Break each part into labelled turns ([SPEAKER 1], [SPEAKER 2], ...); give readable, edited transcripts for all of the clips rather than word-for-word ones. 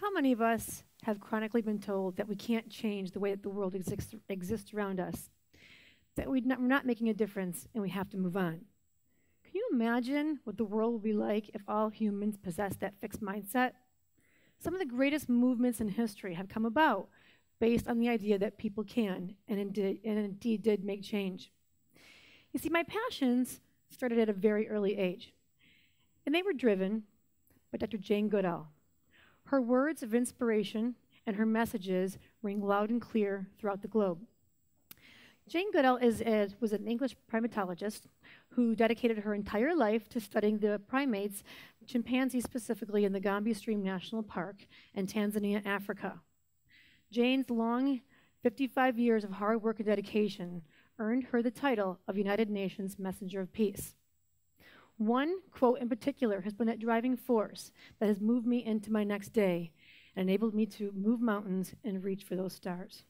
[SPEAKER 1] How many of us have chronically been told that we can't change the way that the world exists around us, that we're not making a difference and we have to move on? Can you imagine what the world would be like if all humans possessed that fixed mindset? Some of the greatest movements in history have come about based on the idea that people can and indeed did make change. You see, my passions started at a very early age, and they were driven by Dr. Jane Goodall. Her words of inspiration and her messages ring loud and clear throughout the globe. Jane Goodall was an English primatologist who dedicated her entire life to studying the primates, chimpanzees specifically, in the Gambia Stream National Park in Tanzania, Africa. Jane's long 55 years of hard work and dedication earned her the title of United Nations Messenger of Peace. One quote in particular has been that driving force that has moved me into my next day and enabled me to move mountains and reach for those stars.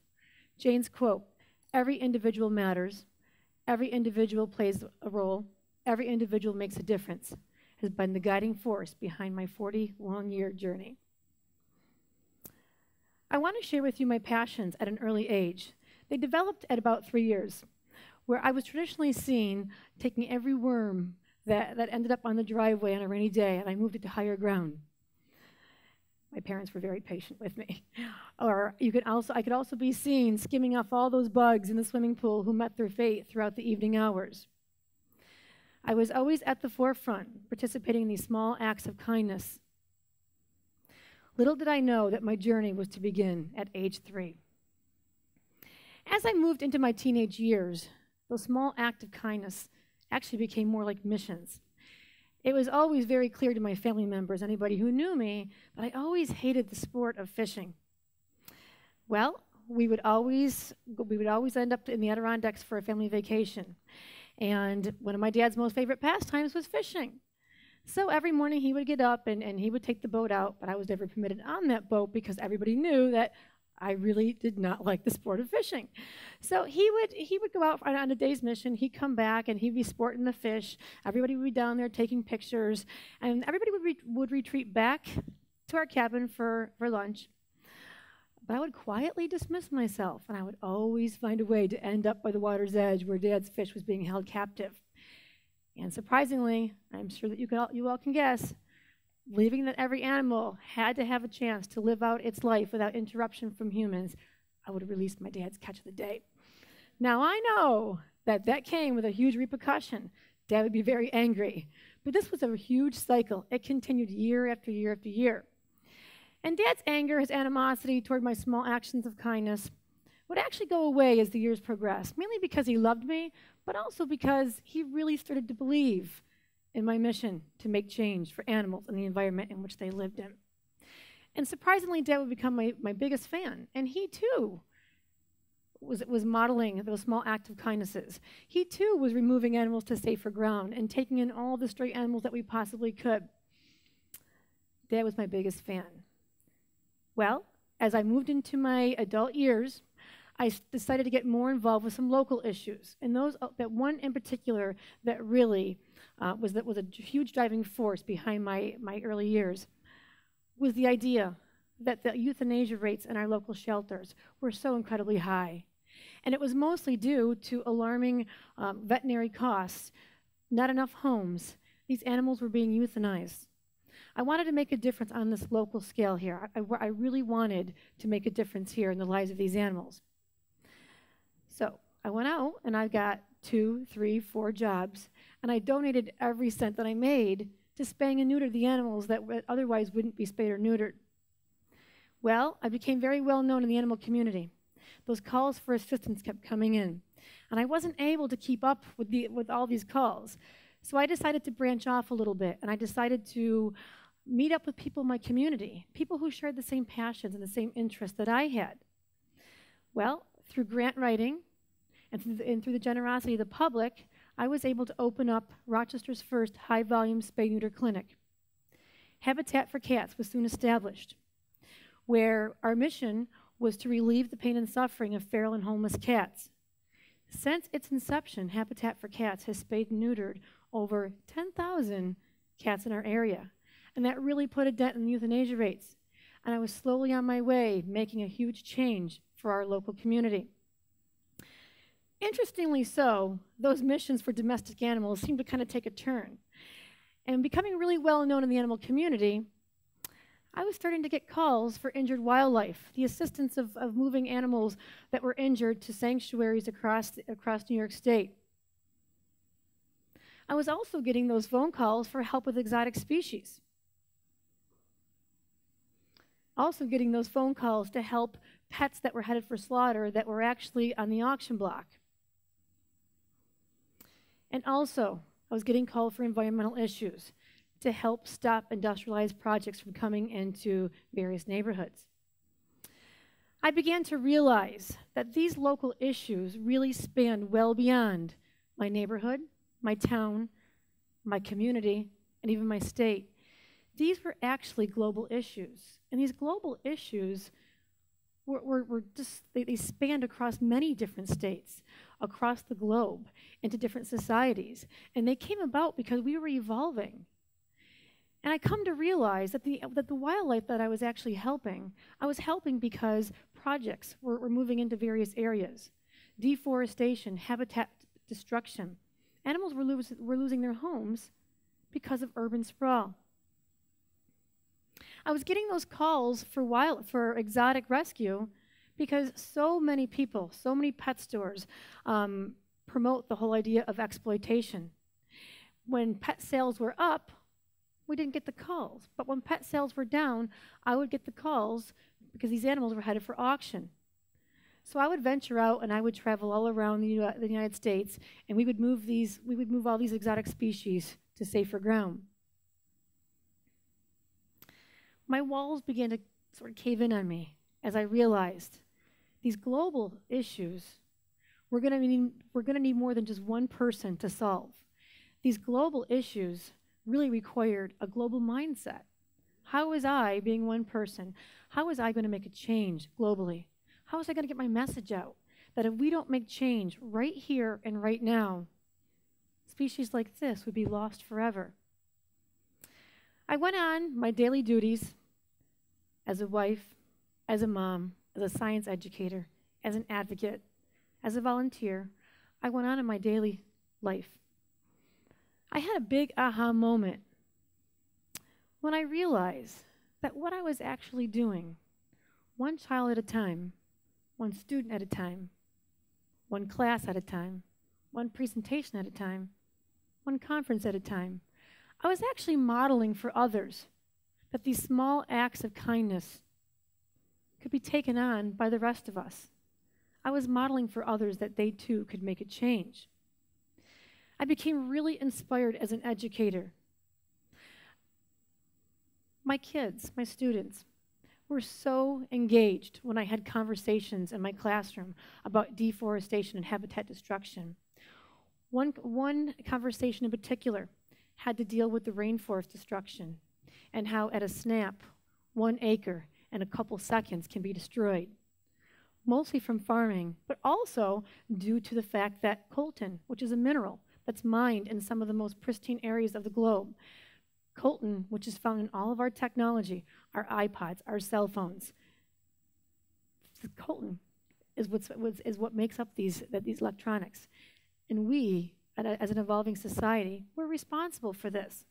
[SPEAKER 1] Jane's quote, "Every individual matters, every individual plays a role, every individual makes a difference," has been the guiding force behind my 40-long-year journey. I want to share with you my passions at an early age. They developed at about 3 years, where I was traditionally seen taking every worm that ended up on the driveway on a rainy day, and I moved it to higher ground. My parents were very patient with me. Or I could also be seen skimming off all those bugs in the swimming pool who met their fate throughout the evening hours. I was always at the forefront, participating in these small acts of kindness. Little did I know that my journey was to begin at age 3. As I moved into my teenage years, those small acts of kindness actually became more like missions. It was always very clear to my family members, anybody who knew me, that I always hated the sport of fishing. Well, we would always end up in the Adirondacks for a family vacation. And one of my dad's most favorite pastimes was fishing. So every morning he would get up and he would take the boat out, but I was never permitted on that boat because everybody knew that I really did not like the sport of fishing. So he would go out on a day's mission. He'd come back and he'd be sporting the fish. Everybody would be down there taking pictures, and everybody would retreat back to our cabin for lunch. But I would quietly dismiss myself, and I would always find a way to end up by the water's edge where Dad's fish was being held captive. And surprisingly, I'm sure that you all can guess, believing that every animal had to have a chance to live out its life without interruption from humans, I would have released my dad's catch of the day. Now I know that came with a huge repercussion. Dad would be very angry. But this was a huge cycle. It continued year after year after year. And Dad's anger, his animosity toward my small actions of kindness would actually go away as the years progressed, mainly because he loved me, but also because he really started to believe in my mission to make change for animals and the environment in which they lived in. And surprisingly, Dad would become my biggest fan, and he too was modeling those small acts of kindnesses. He too was removing animals to safer ground and taking in all the stray animals that we possibly could. Dad was my biggest fan. Well, as I moved into my adult years, I decided to get more involved with some local issues, and that one in particular that really was a huge driving force behind my early years was the idea that the euthanasia rates in our local shelters were so incredibly high. And it was mostly due to alarming veterinary costs, not enough homes. These animals were being euthanized. I wanted to make a difference on this local scale here. I really wanted to make a difference here in the lives of these animals. So I went out and I got 2, 3, 4 jobs, and I donated every cent that I made to spaying and neuter the animals that otherwise wouldn't be spayed or neutered. Well, I became very well known in the animal community. Those calls for assistance kept coming in, and I wasn't able to keep up with all these calls. So I decided to branch off a little bit, and I decided to meet up with people in my community, people who shared the same passions and the same interests that I had. Well, through grant writing and through the generosity of the public, I was able to open up Rochester's first high-volume spay-neuter clinic. Habitat for Cats was soon established, where our mission was to relieve the pain and suffering of feral and homeless cats. Since its inception, Habitat for Cats has spayed and neutered over 10,000 cats in our area, and that really put a dent in the euthanasia rates. and I was slowly on my way, making a huge change for our local community. Interestingly so, those missions for domestic animals seemed to kind of take a turn. And becoming really well known in the animal community, I was starting to get calls for injured wildlife, the assistance of moving animals that were injured to sanctuaries across New York State. I was also getting those phone calls for help with exotic species. Also getting those phone calls to help pets that were headed for slaughter that were actually on the auction block. And also, I was getting called for environmental issues to help stop industrialized projects from coming into various neighborhoods. I began to realize that these local issues really spanned well beyond my neighborhood, my town, my community, and even my state. These were actually global issues. And these global issues they spanned across many different states, across the globe, into different societies. And they came about because we were evolving. And I come to realize that the wildlife that I was actually helping, I was helping because projects were moving into various areas. Deforestation, habitat destruction. Animals were losing their homes because of urban sprawl. I was getting those calls for exotic rescue because so many people, so many pet stores promote the whole idea of exploitation. When pet sales were up, we didn't get the calls. But when pet sales were down, I would get the calls because these animals were headed for auction. So I would venture out and I would travel all around the United States, and we would move all these exotic species to safer ground. My walls began to sort of cave in on me as I realized these global issues we're going to need more than just one person to solve. These global issues really required a global mindset. How was I, being one person, how was I going to make a change globally? How was I going to get my message out? That if we don't make change right here and right now, species like this would be lost forever. I went on my daily duties as a wife, as a mom, as a science educator, as an advocate, as a volunteer. I went on in my daily life. I had a big aha moment when I realized that what I was actually doing, one child at a time, one student at a time, one class at a time, one presentation at a time, one conference at a time, I was actually modeling for others that these small acts of kindness could be taken on by the rest of us. I was modeling for others that they too could make a change. I became really inspired as an educator. My kids, my students, were so engaged when I had conversations in my classroom about deforestation and habitat destruction. One conversation in particular had to deal with the rainforest destruction and how at a snap, 1 acre in a couple seconds can be destroyed, mostly from farming, but also due to the fact that coltan, which is a mineral that's mined in some of the most pristine areas of the globe, coltan, which is found in all of our technology, our iPods, our cell phones, the coltan is what makes up these electronics. And we, as an evolving society, we're responsible for this.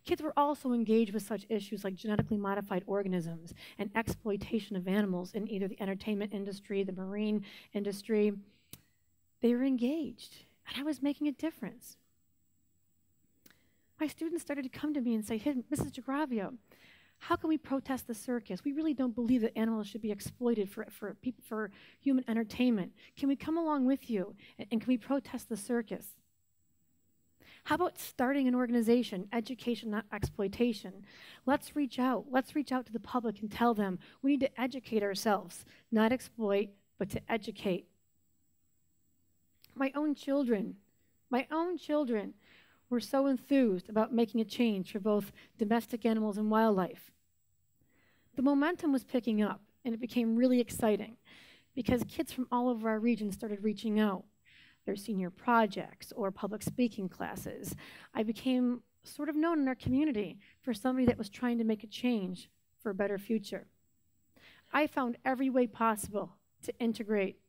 [SPEAKER 1] Kids were also engaged with such issues like genetically modified organisms and exploitation of animals in either the entertainment industry, the marine industry. They were engaged, and I was making a difference. My students started to come to me and say, "Hey, Mrs. DiGravio, how can we protest the circus? We really don't believe that animals should be exploited for human entertainment. Can we come along with you, and can we protest the circus? How about starting an organization, education, not exploitation? Let's reach out. Let's reach out to the public and tell them we need to educate ourselves, not exploit, but to educate." My own children were so enthused about making a change for both domestic animals and wildlife. The momentum was picking up, and it became really exciting because kids from all over our region started reaching out. Their senior projects or public speaking classes. I became sort of known in our community for somebody that was trying to make a change for a better future. I found every way possible to integrate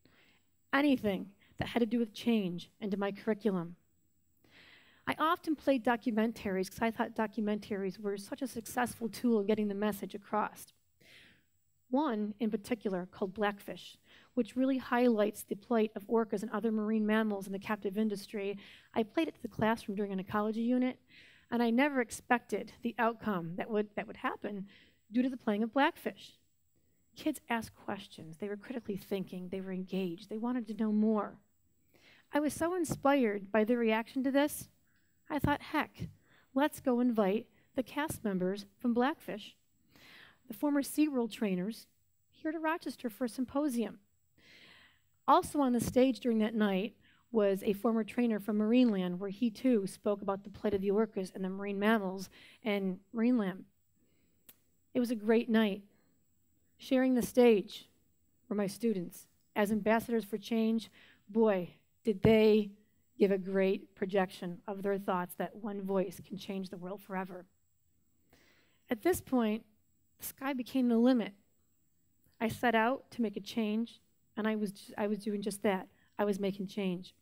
[SPEAKER 1] anything that had to do with change into my curriculum. I often played documentaries because I thought documentaries were such a successful tool in getting the message across. One in particular called Blackfish, which really highlights the plight of orcas and other marine mammals in the captive industry. I played it to the classroom during an ecology unit, and I never expected the outcome that would happen due to the playing of Blackfish. Kids asked questions, they were critically thinking, they were engaged, they wanted to know more. I was so inspired by their reaction to this, I thought, heck, let's go invite the cast members from Blackfish, the former SeaWorld trainers, here to Rochester for a symposium. Also on the stage during that night was a former trainer from Marineland, where he too spoke about the plight of the orcas and the marine mammals and Marineland. It was a great night. Sharing the stage were my students. As ambassadors for change, boy, did they give a great projection of their thoughts that one voice can change the world forever. At this point, the sky became the limit. I set out to make a change, and I was doing just that. I was making change.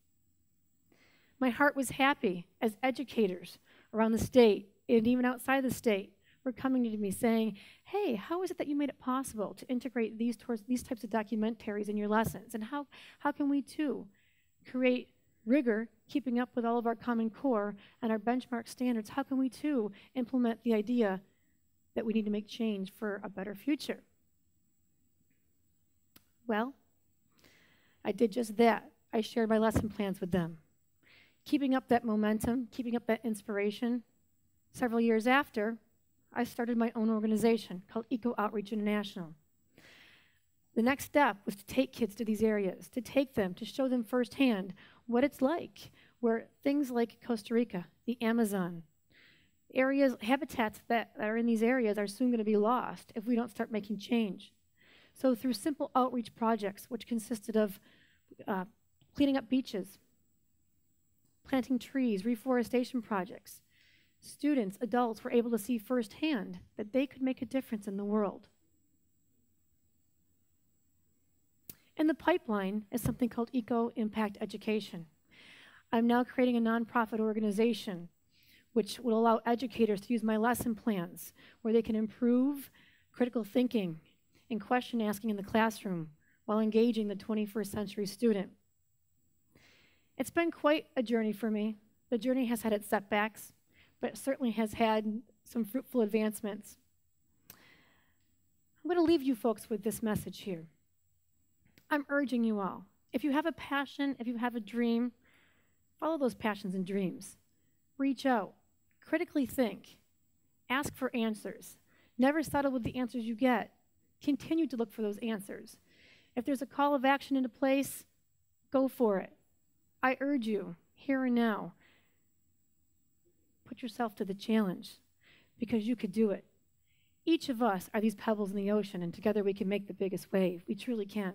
[SPEAKER 1] My heart was happy as educators around the state and even outside the state were coming to me saying, hey, how is it that you made it possible to integrate these types of documentaries in your lessons? And how can we too create rigor, keeping up with all of our Common Core and our benchmark standards? How can we too implement the idea that we need to make change for a better future? Well, I did just that. I shared my lesson plans with them. Keeping up that momentum, keeping up that inspiration, several years after, I started my own organization called Eco Outreach International. The next step was to take kids to these areas, to take them, to show them firsthand what it's like, where things like Costa Rica, the Amazon, habitats that are in these areas are soon going to be lost if we don't start making change. So through simple outreach projects, which consisted of cleaning up beaches, planting trees, reforestation projects, students, adults were able to see firsthand that they could make a difference in the world. In the pipeline is something called Eco Impact Education. I'm now creating a nonprofit organization which will allow educators to use my lesson plans, where they can improve critical thinking and question asking in the classroom while engaging the 21st century student. It's been quite a journey for me. The journey has had its setbacks, but it certainly has had some fruitful advancements. I'm going to leave you folks with this message here. I'm urging you all, if you have a passion, if you have a dream, follow those passions and dreams. Reach out, critically think, ask for answers. Never settle with the answers you get. Continue to look for those answers. If there's a call of action into place, go for it. I urge you, here and now, put yourself to the challenge, because you could do it. Each of us are these pebbles in the ocean, and together we can make the biggest wave. We truly can.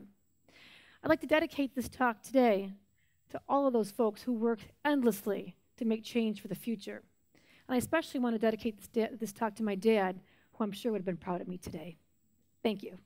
[SPEAKER 1] I'd like to dedicate this talk today to all of those folks who work endlessly to make change for the future. And I especially want to dedicate this talk to my dad, who I'm sure would have been proud of me today. Thank you.